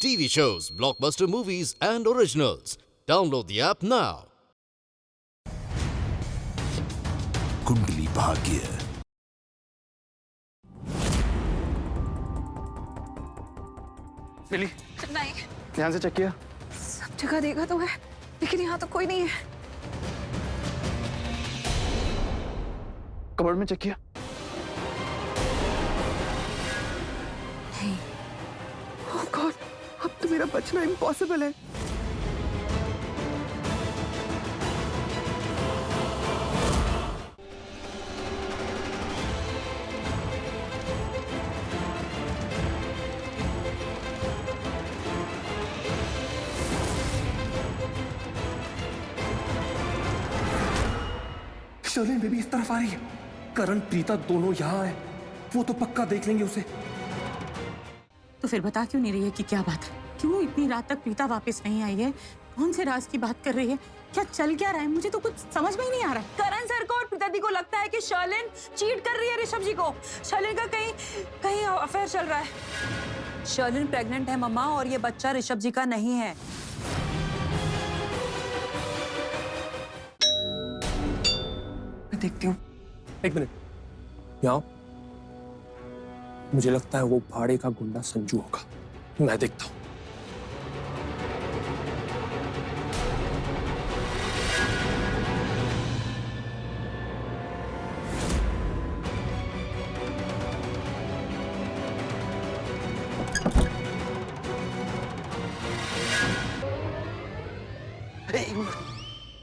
TV shows, blockbuster movies, and originals. Download the app now. Kundali Bhagya. मिली? नहीं, ध्यान से check किया? सब जगह देखा तो है, लेकिन यहाँ तो कोई नहीं है। कबर्ड में चेक किया? नहीं। ओह गॉड, अब तो मेरा बचना इम्पॉसिबल है। शर्लिन बेबी इस तरफ आ रही है। करण प्रीता दोनों यहाँ है। वो तो पक्का देख लेंगे उसे। तो फिर बता क्यों नहीं रही है कि क्या बात है? क्यों इतनी रात तक प्रीता वापस नहीं आई है? कौन से राज की बात कर रही है? क्या चल क्या रहा है? मुझे तो कुछ समझ में ही नहीं आ रहा। करण सर को और प्रीता दी को लगता है कि शर्लिन चीट कर रही है ऋषभ जी को। शर्लिन का कहीं अफेयर चल रहा है। शर्लिन प्रेग्नेंट है मम्मा, और ये बच्चा ऋषभ जी का नहीं है। मैं देखती हूँ। एक मिनट, यहाँ मुझे लगता है वो भाड़े का गुंडा संजू होगा। मैं देखता हूँ।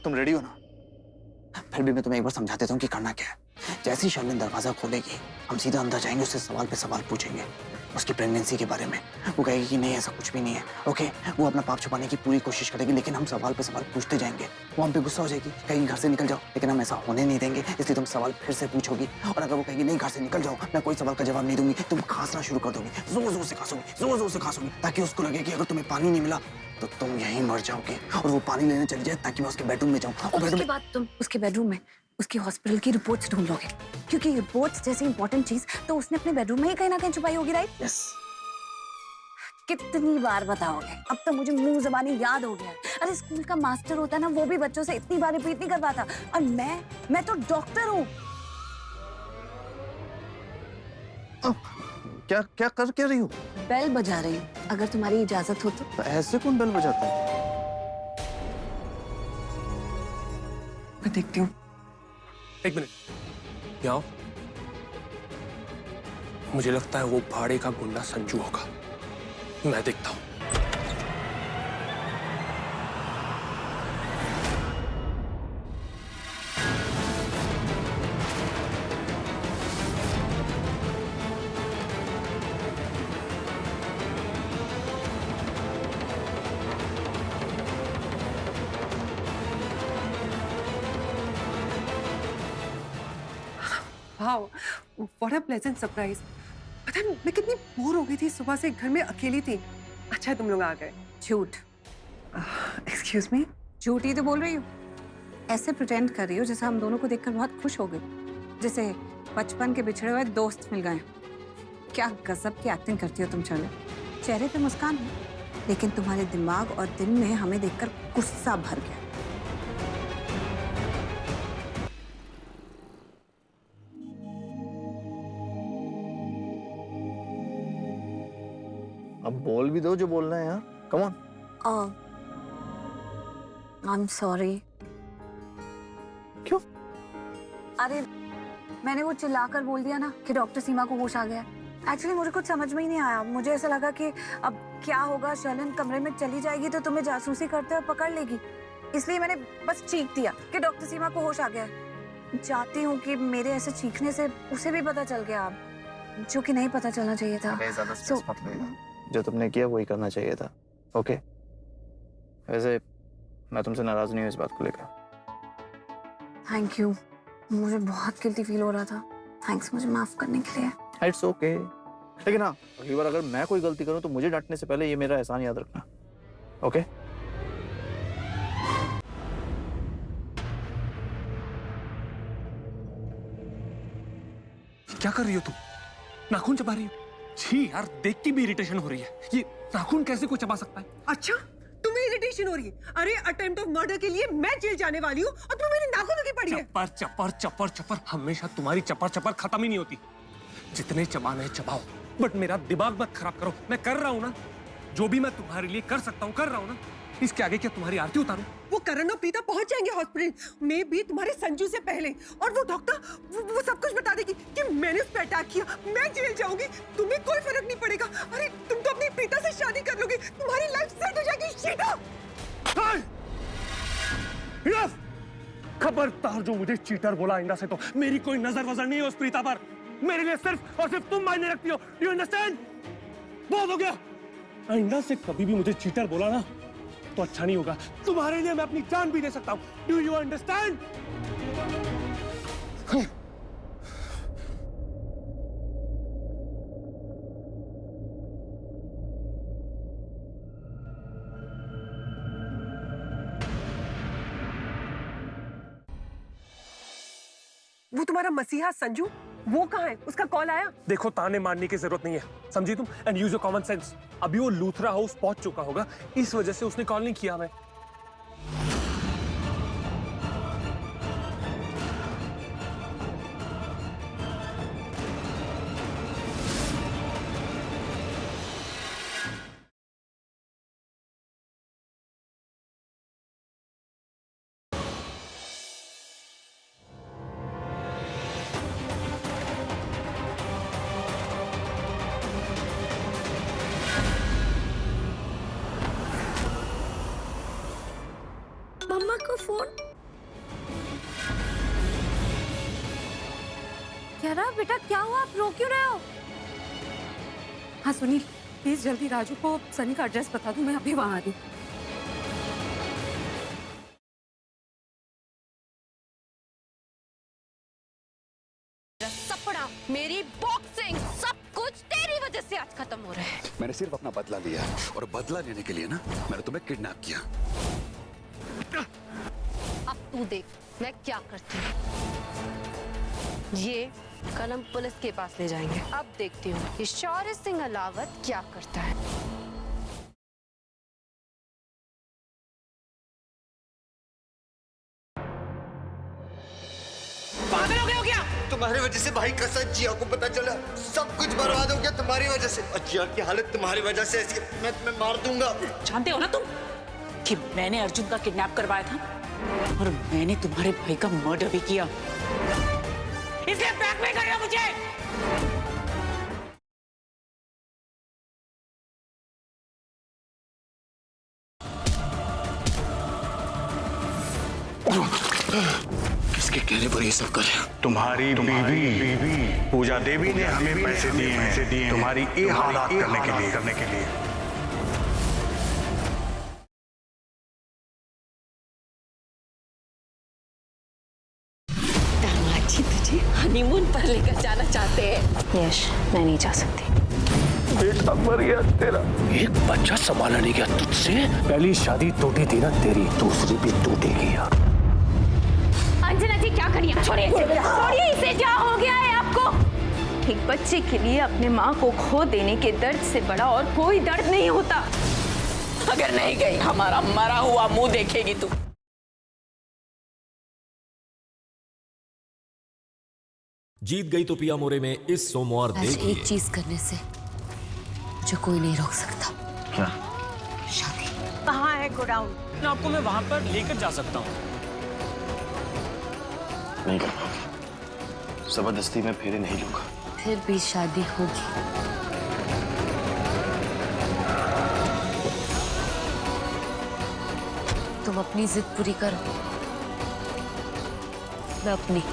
तुम रेडी हो ना? फिर भी मैं तुम्हें एक बार समझा देता हूँ कि करना क्या है। जैसे ही शर्लिन दरवाजा खोलेगी, हम सीधा अंदर जाएंगे, उससे सवाल पे सवाल पूछेंगे उसकी प्रेगनेंसी के बारे में। वो कहेगी कि नहीं ऐसा कुछ भी नहीं है, ओके। वो अपना पाप छुपाने की पूरी कोशिश करेगी, लेकिन हम सवाल पे सवाल पूछते जाएंगे। वो हम पे गुस्सा हो जाएगी, कहेगी घर से निकल जाओ, लेकिन हम ऐसा होने नहीं देंगे। इसलिए तुम सवाल फिर से पूछोगी, और अगर वो कहेगी नहीं घर से निकल जाओ, मैं कोई सवाल का जवाब नहीं दूंगी, तुम खांसना शुरू कर दोगी, जोर जोर से खांसोगी, जोर जोर से खांसोगी, ताकि उसको लगे कि अगर तुम्हें पानी नहीं मिला तो तुम यहीं मर जाओगे, और वो पानी लेने चली जाए ताकि मैं उसके बेडरूम में जाऊँ। उसके बाद तुम उसके बेडरूम में उसकी हॉस्पिटल की रिपोर्ट्स ढूंढ लोगे, क्योंकि रिपोर्ट्स जैसी इंपॉर्टेंट चीज तो उसने अपने बेडरूम में ही कहीं ना कहीं छुपाई होगी, राइट? यस। कितनी बार बताओगे? अब तो मुझे मुंह ज़बानी याद हो गया। अरे स्कूल का मास्टर होता ना, वो भी बच्चों से इतनी बार रिपीट नहीं करवाता, और मैं तो डॉक्टर हूँ। क्या कर क्या रही हो? बेल बजा रही हूँ, अगर तुम्हारी इजाजत हो तो। ऐसे कौन बेल बजाता है? मैं देखती हूँ। एक मिनट, यहाँ मुझे लगता है वो भाड़े का गुंडा संजू होगा। मैं देखता हूँ। Wow, what a pleasant surprise. पता है मैं कितनी बोर हो गई थी, सुबह से घर में अकेली थी। अच्छा तुम लोग आ गए। झूठ। Excuse me? झूठ ही तो बोल रही हूँ। ऐसे प्रिटेंड कर रही हो जैसे हम दोनों को देखकर बहुत खुश हो गई, जैसे बचपन के बिछड़े हुए दोस्त मिल गए। क्या गजब की एक्टिंग करती हो तुम चले। चेहरे पे मुस्कान है, लेकिन तुम्हारे दिमाग और दिल में हमें देखकर गुस्सा भर गया। अब बोल भी दो जो बोलना है यार, come on. I am sorry. क्यों? अरे मैंने वो चिल्लाकर बोल दिया ना कि डॉक्टर सीमा को होश आ गया। एक्चुअली मुझे कुछ समझ में ही नहीं आया। मुझे ऐसा लगा कि अब क्या होगा, शर्लिन कमरे में चली जाएगी तो तुम्हें जासूसी करते हुए पकड़ लेगी, इसलिए मैंने बस चीख दिया कि डॉक्टर सीमा को होश आ गया है। चाहती हूँ कि मेरे ऐसे चीखने से उसे भी पता चल गया, जो कि नहीं पता चलना चाहिए था। ज्यादा स्ट्रेस मत लेना। जो तुमने किया वही करना चाहिए था, ओके? वैसे मैं तुमसे नाराज नहीं हूँ इस बात को लेकर। Thank you. मुझे बहुत गिल्टी फील हो रहा था। थैंक्स मुझे माफ करने के लिए। It's okay. लेकिन हाँ, अगली बार अगर मैं कोई गलती करूँ तो मुझे डांटने से पहले ये मेरा एहसान याद रखना, ओके? क्या कर रही हो तुम? नाखून चबा रही हो? छी यार, देख के भी इरिटेशन हो रही है। ये नाखून कैसे कोई चबा सकता है? अच्छा, तुम्हें इरिटेशन हो रही है? अरे अटेम्प्ट ऑफ मर्डर के लिए मैं जेल जाने वाली हूँ और तुम्हें मेरी नाखूनों की पड़ी है। चप्पर चप्पर चप्पर चप्पर, हमेशा तुम्हारी चप्पर चप्पर खत्म ही नहीं होती। जितने चबाने हैं चबाओ, बट मेरा दिमाग मत खराब करो। मैं कर रहा हूँ ना, जो भी मैं तुम्हारे लिए कर सकता हूँ कर रहा हूँ ना। इसके आगे क्या तुम्हारी आरती उतारूं? वो करण और प्रीता पहुंच जाएंगे हॉस्पिटल में भी तुम्हारे संजू से पहले, और वो डॉक्टर वो सब कुछ बता देगी कि मैंने उस पर अटैक किया। मैं जेल जाऊंगी, तुम्हें कोई फर्क नहीं पड़ेगा। अरे तुम तो अपनी प्रीता से शादी कर लोगे, तुम्हारी लाइफ सेट हो जाएगी। चीटर! खबरदार जो मुझे चीटर बोला आइंदा से तो मेरी कोई नजर वजर नहीं है उस प्रीता पर। मेरे लिए सिर्फ और सिर्फ तुम मायने रखती हो। Do you understand? बहुत हो गया। आइंदा से कभी भी मुझे चीटर बोला ना तो अच्छा नहीं होगा। तुम्हारे लिए मैं अपनी जान भी दे सकता हूं। Do you understand? वो तुम्हारा मसीहा संजू, वो कहाँ है? उसका कॉल आया? देखो, ताने मारने की जरूरत नहीं है, समझी तुम? And use your common sense. अभी वो लूथरा हाउस पहुंच चुका होगा, इस वजह से उसने कॉल नहीं किया हमें। मम्मा को फोन। क्या रहा बेटा, क्या हुआ? आप रो क्यों रहे हो? हाँ सुनील, प्लीज जल्दी राजू को सनी का एड्रेस बता दो, मैं अभी वहां आ रही हूँ। सपना, मेरी बॉक्सिंग, सब कुछ तेरी वजह से आज खत्म हो रहा है। मैंने सिर्फ अपना बदला लिया, और बदला लेने के लिए ना मैंने तुम्हें किडनैप किया। अब तू देख मैं क्या करती हूँ। ये कल हम पुलिस के पास ले जाएंगे। अब देखती हूँ कि शौर्य सिंह अलावत क्या करता है। पागल हो गए हो क्या? तुम्हारी वजह से भाई कसम जिया को पता चला, सब कुछ बर्बाद हो गया तुम्हारी वजह से। और जिया की हालत तुम्हारी वजह से ऐसी, मैं तुम्हें मार दूंगा। जानते हो ना तुम कि मैंने अर्जुन का किडनैप करवाया था और मैंने तुम्हारे भाई का मर्डर भी किया, इसलिए ब्लैकमेल कर रहे हो मुझे। किसके कहने पर ये सब कर रहे हो? तुम्हारी बीवी पूजा देवी ने हमें पैसे दिए हैं तुम्हारी ये हालात करने के लिए। दामाजी तुझे हनीमून पर लेकर जाना चाहते हैं। यश, मैं नहीं जा सकती। बेटा मर गया तेरा, एक बच्चा संभाला नहीं गया तुझसे। पहली शादी टूटी थी ना तेरी, दूसरी भी टूटेगी यार। अंजना जी क्या करिए? छोड़िए छोड़िए इसे, क्या हो गया है आपको? एक बच्चे के लिए अपने माँ को खो देने के दर्द से बड़ा और कोई दर्द नहीं होता। अगर नहीं गई हमारा मरा हुआ मुंह देखेगी तू। जीत गई तो पिया मोरे में इस सोमवार देखिए। एक चीज करने से जो कोई नहीं रोक सकता। क्या? शादी। कहाँ है गोडाउन? आपको मैं वहां पर लेकर जा सकता हूँ। नहीं कर पाऊंगी, जबरदस्ती में फेरे नहीं लूंगा। फिर भी शादी होगी। तुम अपनी जिद पूरी करो, मैं अपनी।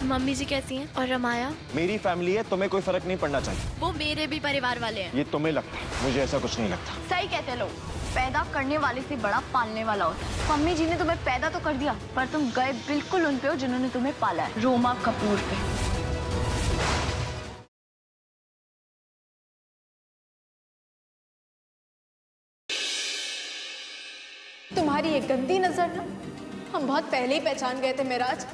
मम्मी जी कैसी हैं? और रमाया? मेरी फैमिली है, तुम्हें कोई फर्क नहीं पड़ना चाहिए। वो मेरे भी परिवार वाले हैं। ये तुम्हें लगता है, मुझे ऐसा कुछ नहीं लगता। सही कहते लोग, पैदा करने वाले से बड़ा पालने वाला होता है। मम्मी जी ने तुम्हें पैदा तो कर दिया, पर तुम गए बिल्कुल उन पे हो जिन्होंने तुम्हें पाला है, रोमा कपूर पे। तुम्हारी ये गंदी नजर ना हम बहुत पहले ही पहचान गए थे मेराज।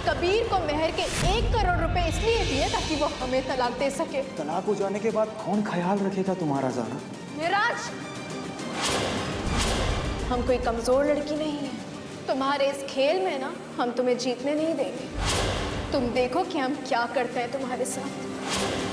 कबीर को मेहर के 1 करोड़ रुपए इसलिए दिए ताकि वो हमें तलाक दे सके। तलाक हो जाने के बाद कौन ख्याल रखेगा तुम्हारा ज़ारा? मेराज, हम कोई कमजोर लड़की नहीं है। तुम्हारे इस खेल में ना हम तुम्हें जीतने नहीं देंगे। तुम देखो कि हम क्या करते हैं तुम्हारे साथ।